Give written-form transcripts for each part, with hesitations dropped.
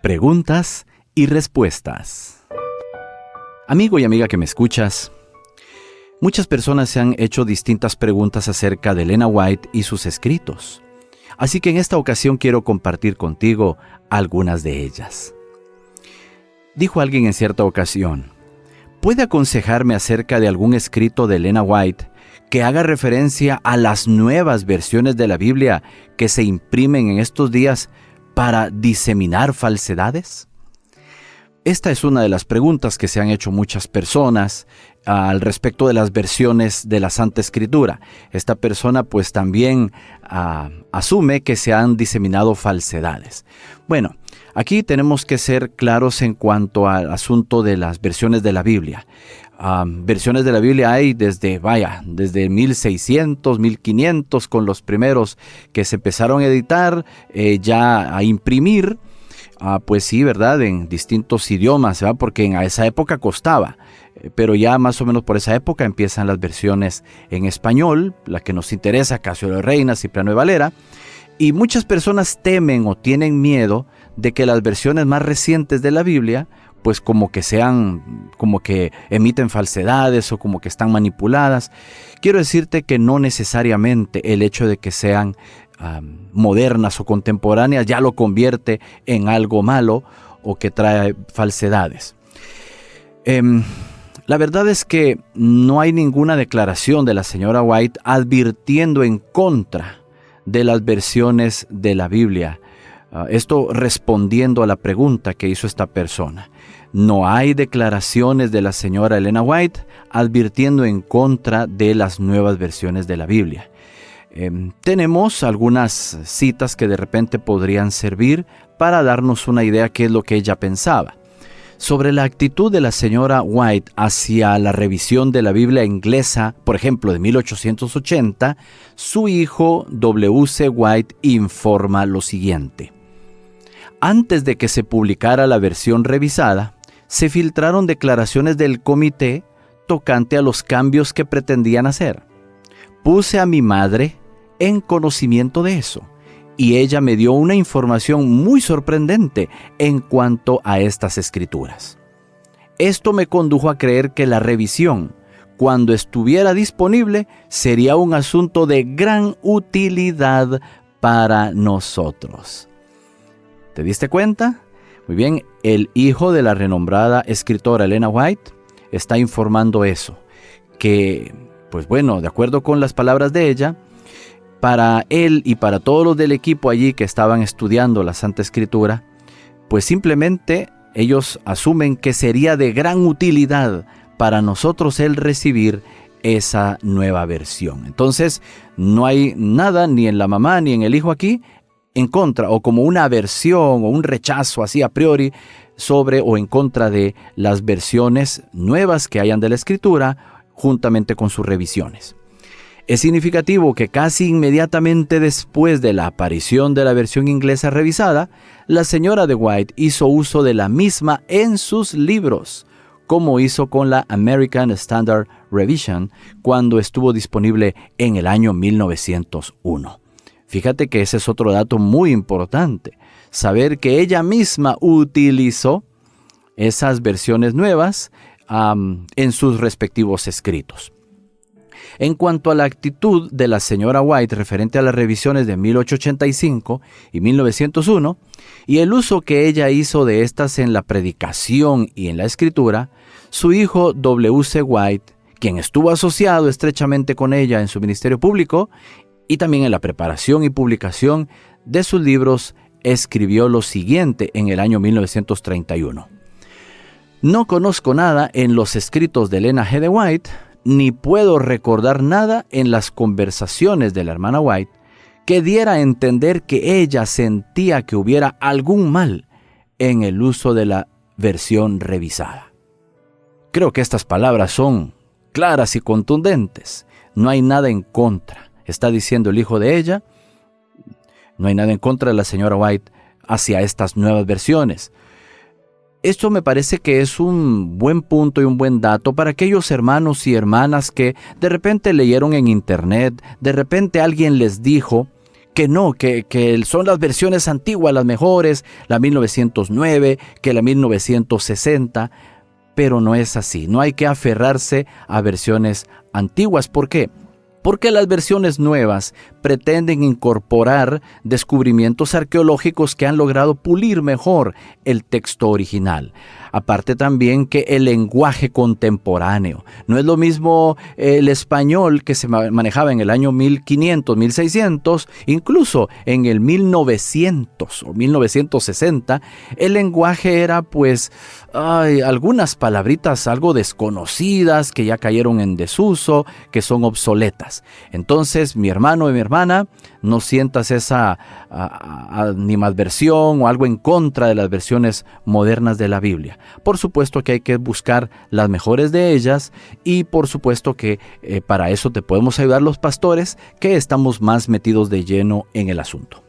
Preguntas y respuestas. Amigo y amiga que me escuchas, muchas personas se han hecho distintas preguntas acerca de Elena White y sus escritos. Así que en esta ocasión quiero compartir contigo algunas de ellas. Dijo alguien en cierta ocasión: ¿puede aconsejarme acerca de algún escrito de Elena White que haga referencia a las nuevas versiones de la Biblia que se imprimen en estos días para diseminar falsedades? Esta es una de las preguntas que se han hecho muchas personas al respecto de las versiones de la Santa Escritura. Esta persona pues también asume que se han diseminado falsedades. Bueno, aquí tenemos que ser claros en cuanto al asunto de las versiones de la Biblia. Versiones de la Biblia hay desde 1600, 1500, con los primeros que se empezaron a editar, ya a imprimir. Pues sí, ¿verdad? En distintos idiomas, ¿verdad? Porque en esa época costaba. Pero ya más o menos por esa época empiezan las versiones en español, la que nos interesa, Casio de Reina, Cipriano de Valera. Y muchas personas temen o tienen miedo de que las versiones más recientes de la Biblia, pues como que emiten falsedades o como que están manipuladas. Quiero decirte que no necesariamente el hecho de que sean modernas o contemporáneas ya lo convierte en algo malo o que trae falsedades. La verdad es que no hay ninguna declaración de la señora White advirtiendo en contra de las versiones de la Biblia. Esto respondiendo a la pregunta que hizo esta persona. No hay declaraciones de la señora Elena White advirtiendo en contra de las nuevas versiones de la Biblia. Tenemos algunas citas que de repente podrían servir para darnos una idea qué es lo que ella pensaba. Sobre la actitud de la señora White hacia la revisión de la Biblia inglesa, por ejemplo, de 1880, su hijo W.C. White informa lo siguiente. Antes de que se publicara la versión revisada, se filtraron declaraciones del comité tocante a los cambios que pretendían hacer. Puse a mi madre en conocimiento de eso, y ella me dio una información muy sorprendente en cuanto a estas escrituras. Esto me condujo a creer que la revisión, cuando estuviera disponible, sería un asunto de gran utilidad para nosotros. ¿Te diste cuenta? Muy bien, el hijo de la renombrada escritora Elena White está informando eso, que, pues bueno, de acuerdo con las palabras de ella, para él y para todos los del equipo allí que estaban estudiando la Santa Escritura, pues simplemente ellos asumen que sería de gran utilidad para nosotros el recibir esa nueva versión. Entonces, no hay nada ni en la mamá ni en el hijo aquí en contra o como una aversión o un rechazo así a priori sobre o en contra de las versiones nuevas que hayan de la Escritura juntamente con sus revisiones. Es significativo que casi inmediatamente después de la aparición de la versión inglesa revisada, la señora de White hizo uso de la misma en sus libros, como hizo con la American Standard Revision cuando estuvo disponible en el año 1901. Fíjate que ese es otro dato muy importante, saber que ella misma utilizó esas versiones nuevas en sus respectivos escritos. En cuanto a la actitud de la señora White referente a las revisiones de 1885 y 1901 y el uso que ella hizo de estas en la predicación y en la escritura, su hijo W.C. White, quien estuvo asociado estrechamente con ella en su ministerio público y también en la preparación y publicación de sus libros, escribió lo siguiente en el año 1931. No conozco nada en los escritos de Elena G. de White, ni puedo recordar nada en las conversaciones de la hermana White que diera a entender que ella sentía que hubiera algún mal en el uso de la versión revisada. Creo que estas palabras son claras y contundentes. No hay nada en contra, está diciendo el hijo de ella. No hay nada en contra de la señora White hacia estas nuevas versiones. Esto me parece que es un buen punto y un buen dato para aquellos hermanos y hermanas que de repente leyeron en internet, de repente alguien les dijo que no, que son las versiones antiguas las mejores, la 1909, que la 1960, pero no es así. No hay que aferrarse a versiones antiguas. ¿Por qué? Porque las versiones nuevas pretenden incorporar descubrimientos arqueológicos que han logrado pulir mejor el texto original. Aparte también que el lenguaje contemporáneo. No es lo mismo el español que se manejaba en el año 1500, 1600, incluso en el 1900 o 1960, el lenguaje era pues algunas palabritas algo desconocidas que ya cayeron en desuso, que son obsoletas. Entonces, mi hermano y mi hermana, no sientas esa animadversión o algo en contra de las versiones modernas de la Biblia. Por supuesto que hay que buscar las mejores de ellas y por supuesto que para eso te podemos ayudar los pastores que estamos más metidos de lleno en el asunto.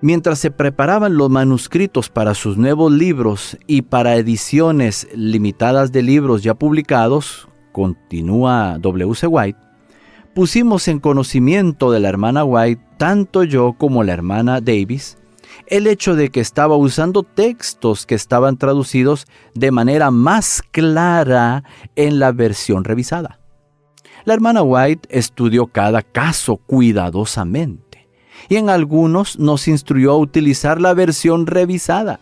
Mientras se preparaban los manuscritos para sus nuevos libros y para ediciones limitadas de libros ya publicados, continúa W.C. White, pusimos en conocimiento de la hermana White, tanto yo como la hermana Davis, el hecho de que estaba usando textos que estaban traducidos de manera más clara en la versión revisada. La hermana White estudió cada caso cuidadosamente y en algunos nos instruyó a utilizar la versión revisada.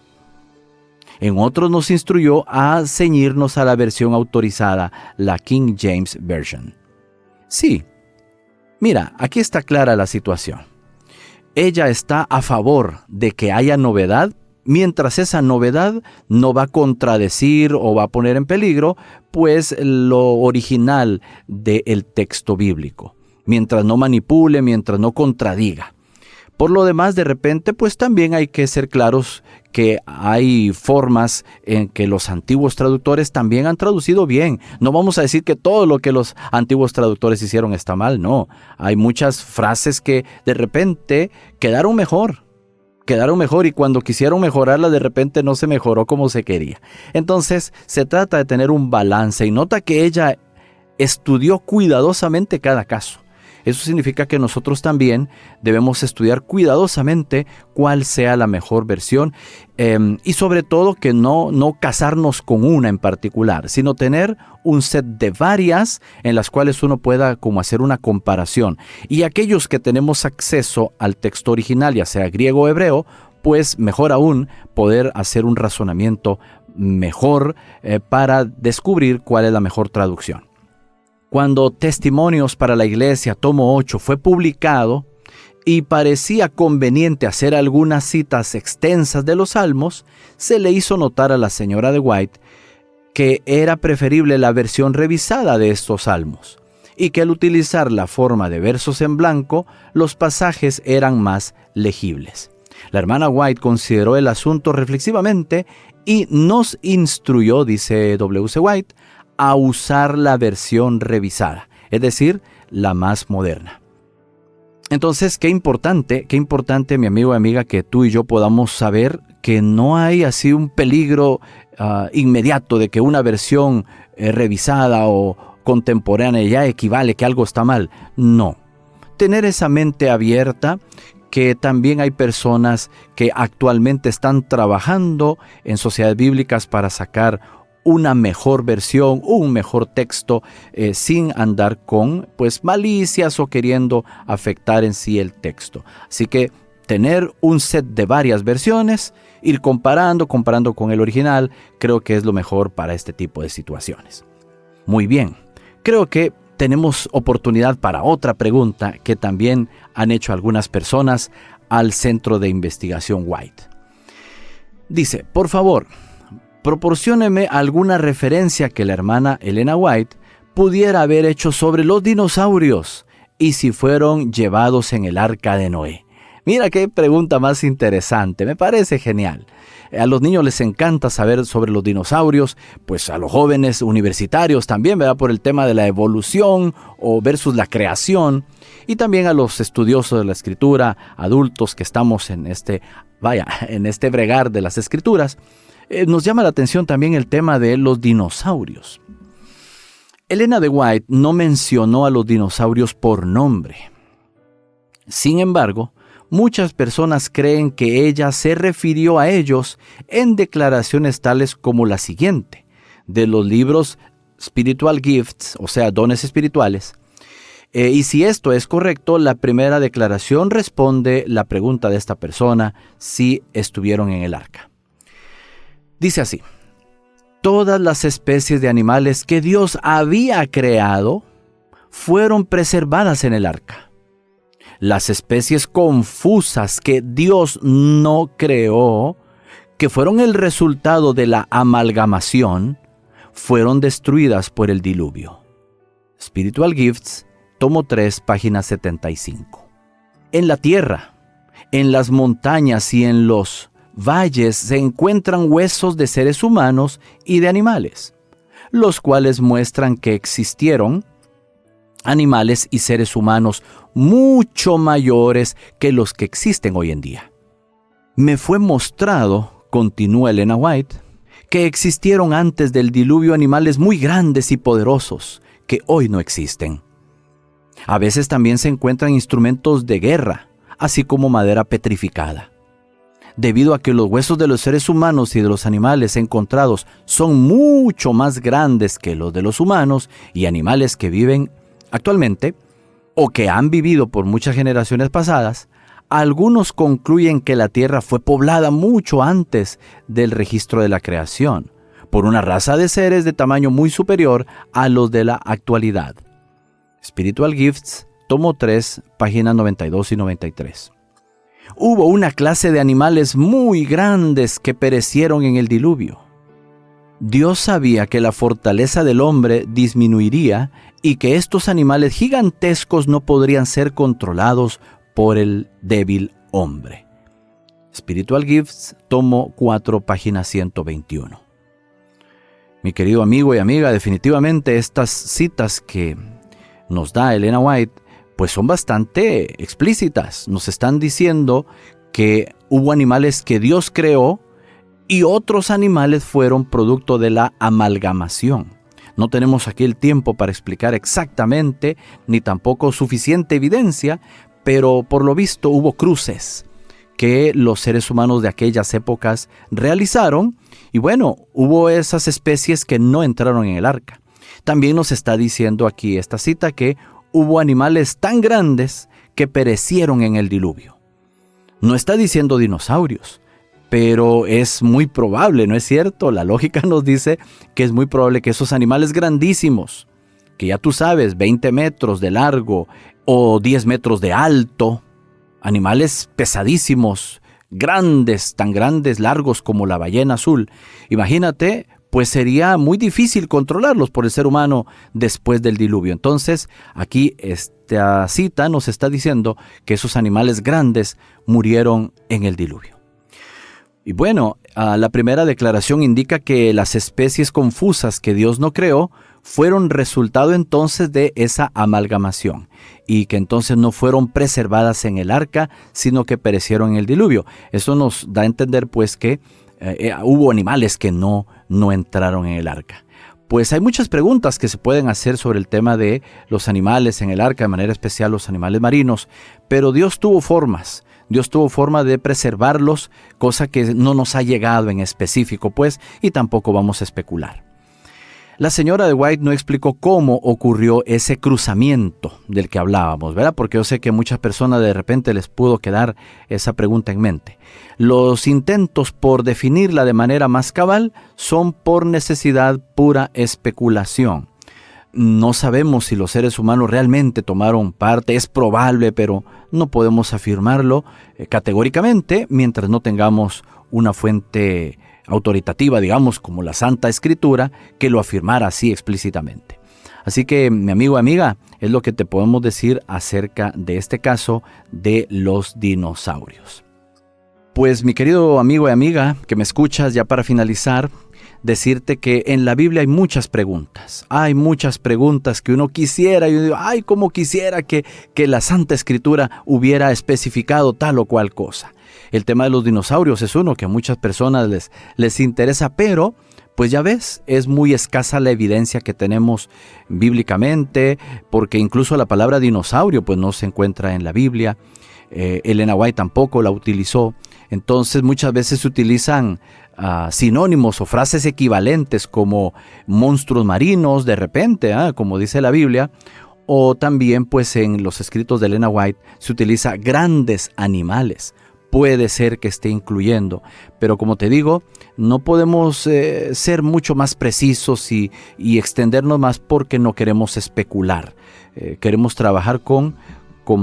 En otros nos instruyó a ceñirnos a la versión autorizada, la King James Version. Sí, mira, aquí está clara la situación. Ella está a favor de que haya novedad, mientras esa novedad no va a contradecir o va a poner en peligro, pues lo original del texto bíblico. Mientras no manipule, mientras no contradiga. Por lo demás, de repente, pues también hay que ser claros que hay formas en que los antiguos traductores también han traducido bien. No vamos a decir que todo lo que los antiguos traductores hicieron está mal, no. Hay muchas frases que de repente quedaron mejor y cuando quisieron mejorarla de repente no se mejoró como se quería. Entonces se trata de tener un balance y nota que ella estudió cuidadosamente cada caso. Eso significa que nosotros también debemos estudiar cuidadosamente cuál sea la mejor versión y sobre todo que no casarnos con una en particular, sino tener un set de varias en las cuales uno pueda como hacer una comparación. Y aquellos que tenemos acceso al texto original, ya sea griego o hebreo, pues mejor aún poder hacer un razonamiento mejor para descubrir cuál es la mejor traducción. Cuando Testimonios para la Iglesia, tomo 8, fue publicado y parecía conveniente hacer algunas citas extensas de los salmos, se le hizo notar a la señora de White que era preferible la versión revisada de estos salmos y que al utilizar la forma de versos en blanco, los pasajes eran más legibles. La hermana White consideró el asunto reflexivamente y nos instruyó, dice W.C. White, a usar la versión revisada, es decir, la más moderna. Entonces, qué importante, mi amigo y amiga, que tú y yo podamos saber que no hay así un peligro inmediato de que una versión revisada o contemporánea ya equivale que algo está mal. No. Tener esa mente abierta, que también hay personas que actualmente están trabajando en sociedades bíblicas para sacar una mejor versión, un mejor texto, sin andar con malicias o queriendo afectar en sí el texto. Así que tener un set de varias versiones, ir comparando con el original, creo que es lo mejor para este tipo de situaciones. Muy bien, creo que tenemos oportunidad para otra pregunta que también han hecho algunas personas al Centro de Investigación White. Dice, por favor, proporcióneme alguna referencia que la hermana Elena White pudiera haber hecho sobre los dinosaurios y si fueron llevados en el arca de Noé. Mira qué pregunta más interesante, me parece genial. A los niños les encanta saber sobre los dinosaurios, pues a los jóvenes universitarios también, ¿verdad? Por el tema de la evolución o versus la creación, y también a los estudiosos de la escritura, adultos que estamos en este bregar de las escrituras. Nos llama la atención también el tema de los dinosaurios. Elena de White no mencionó a los dinosaurios por nombre. Sin embargo, muchas personas creen que ella se refirió a ellos en declaraciones tales como la siguiente, de los libros Spiritual Gifts, o sea, dones espirituales. Y si esto es correcto, la primera declaración responde la pregunta de esta persona si estuvieron en el arca. Dice así: todas las especies de animales que Dios había creado fueron preservadas en el arca. Las especies confusas que Dios no creó, que fueron el resultado de la amalgamación, fueron destruidas por el diluvio. Spiritual Gifts, tomo 3, página 75. En la tierra, en las montañas y en los valles se encuentran huesos de seres humanos y de animales, los cuales muestran que existieron animales y seres humanos mucho mayores que los que existen hoy en día. Me fue mostrado, continúa Elena White, que existieron antes del diluvio animales muy grandes y poderosos que hoy no existen. A veces también se encuentran instrumentos de guerra, así como madera petrificada. Debido a que los huesos de los seres humanos y de los animales encontrados son mucho más grandes que los de los humanos y animales que viven actualmente, o que han vivido por muchas generaciones pasadas, algunos concluyen que la Tierra fue poblada mucho antes del registro de la creación, por una raza de seres de tamaño muy superior a los de la actualidad. Spiritual Gifts, tomo 3, páginas 92 y 93. Hubo una clase de animales muy grandes que perecieron en el diluvio. Dios sabía que la fortaleza del hombre disminuiría y que estos animales gigantescos no podrían ser controlados por el débil hombre. Spiritual Gifts, tomo 4, página 121. Mi querido amigo y amiga, definitivamente estas citas que nos da Elena White, pues son bastante explícitas. Nos están diciendo que hubo animales que Dios creó y otros animales fueron producto de la amalgamación. No tenemos aquí el tiempo para explicar exactamente, ni tampoco suficiente evidencia, pero por lo visto hubo cruces que los seres humanos de aquellas épocas realizaron, y bueno, hubo esas especies que no entraron en el arca. También nos está diciendo aquí esta cita que hubo animales tan grandes que perecieron en el diluvio. No está diciendo dinosaurios, pero es muy probable, ¿no es cierto? La lógica nos dice que es muy probable que esos animales grandísimos, que ya tú sabes, 20 metros de largo o 10 metros de alto, animales pesadísimos, grandes, tan grandes, largos como la ballena azul. Imagínate, pues sería muy difícil controlarlos por el ser humano después del diluvio. Entonces, aquí esta cita nos está diciendo que esos animales grandes murieron en el diluvio. Y bueno, la primera declaración indica que las especies confusas que Dios no creó fueron resultado entonces de esa amalgamación y que entonces no fueron preservadas en el arca, sino que perecieron en el diluvio. Eso nos da a entender pues que hubo animales que no entraron en el arca. Pues hay muchas preguntas que se pueden hacer sobre el tema de los animales en el arca, de manera especial los animales marinos, pero Dios tuvo formas. Dios tuvo forma de preservarlos, cosa que no nos ha llegado en específico, pues, y tampoco vamos a especular. La señora de White no explicó cómo ocurrió ese cruzamiento del que hablábamos, ¿verdad? Porque yo sé que a muchas personas de repente les pudo quedar esa pregunta en mente. Los intentos por definirla de manera más cabal son por necesidad pura especulación. No sabemos si los seres humanos realmente tomaron parte, es probable, pero no podemos afirmarlo categóricamente mientras no tengamos una fuente autoritativa, digamos, como la Santa Escritura, que lo afirmara así explícitamente. Así que, mi amigo, amiga, es lo que te podemos decir acerca de este caso de los dinosaurios. Pues, mi querido amigo y amiga, que me escuchas ya para finalizar, decirte que en la Biblia hay muchas preguntas. Hay muchas preguntas que uno quisiera, y yo digo, ay, cómo quisiera que la Santa Escritura hubiera especificado tal o cual cosa. El tema de los dinosaurios es uno que a muchas personas les interesa, pero pues ya ves, es muy escasa la evidencia que tenemos bíblicamente, porque incluso la palabra dinosaurio pues no se encuentra en la Biblia. Elena White tampoco la utilizó. Entonces muchas veces se utilizan sinónimos o frases equivalentes como monstruos marinos de repente, como dice la Biblia, o también pues en los escritos de Elena White se utiliza grandes animales. Puede ser que esté incluyendo, pero como te digo, no podemos ser mucho más precisos y extendernos más porque no queremos especular. Queremos trabajar con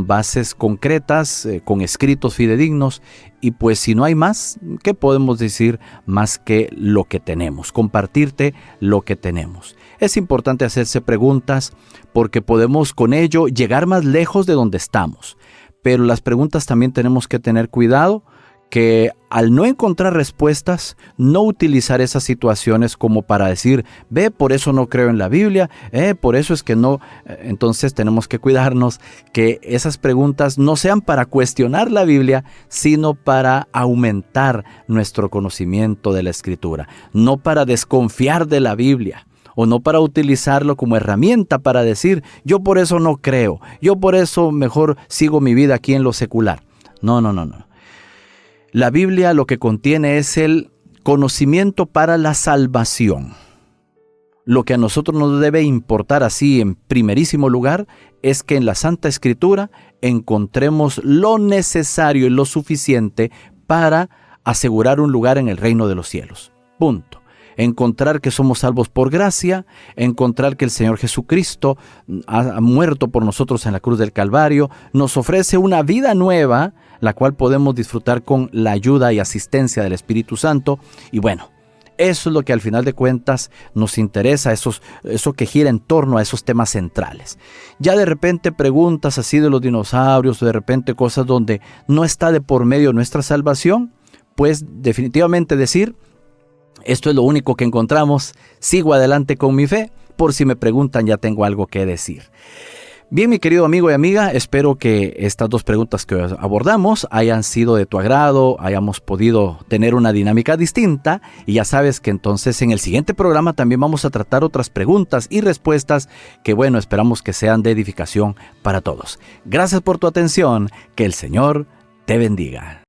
bases concretas, con escritos fidedignos, y pues si no hay más, ¿qué podemos decir más que lo que tenemos? Compartirte lo que tenemos. Es importante hacerse preguntas porque podemos con ello llegar más lejos de donde estamos. Pero las preguntas también tenemos que tener cuidado que al no encontrar respuestas, no utilizar esas situaciones como para decir, ve, por eso no creo en la Biblia, por eso es que no. Entonces tenemos que cuidarnos que esas preguntas no sean para cuestionar la Biblia, sino para aumentar nuestro conocimiento de la Escritura, no para desconfiar de la Biblia. O no para utilizarlo como herramienta para decir, yo por eso no creo, yo por eso mejor sigo mi vida aquí en lo secular. No. La Biblia lo que contiene es el conocimiento para la salvación. Lo que a nosotros nos debe importar así en primerísimo lugar es que en la Santa Escritura encontremos lo necesario y lo suficiente para asegurar un lugar en el reino de los cielos. Punto. Encontrar que somos salvos por gracia, encontrar que el Señor Jesucristo ha muerto por nosotros en la cruz del Calvario, nos ofrece una vida nueva, la cual podemos disfrutar con la ayuda y asistencia del Espíritu Santo. Y bueno, eso es lo que al final de cuentas nos interesa, eso que gira en torno a esos temas centrales. Ya de repente preguntas así de los dinosaurios, o de repente cosas donde no está de por medio nuestra salvación, pues definitivamente decir, esto es lo único que encontramos, sigo adelante con mi fe, por si me preguntan ya tengo algo que decir. Bien, mi querido amigo y amiga, espero que estas dos preguntas que abordamos hayan sido de tu agrado, hayamos podido tener una dinámica distinta, y ya sabes que entonces en el siguiente programa también vamos a tratar otras preguntas y respuestas que bueno, esperamos que sean de edificación para todos. Gracias por tu atención, que el Señor te bendiga.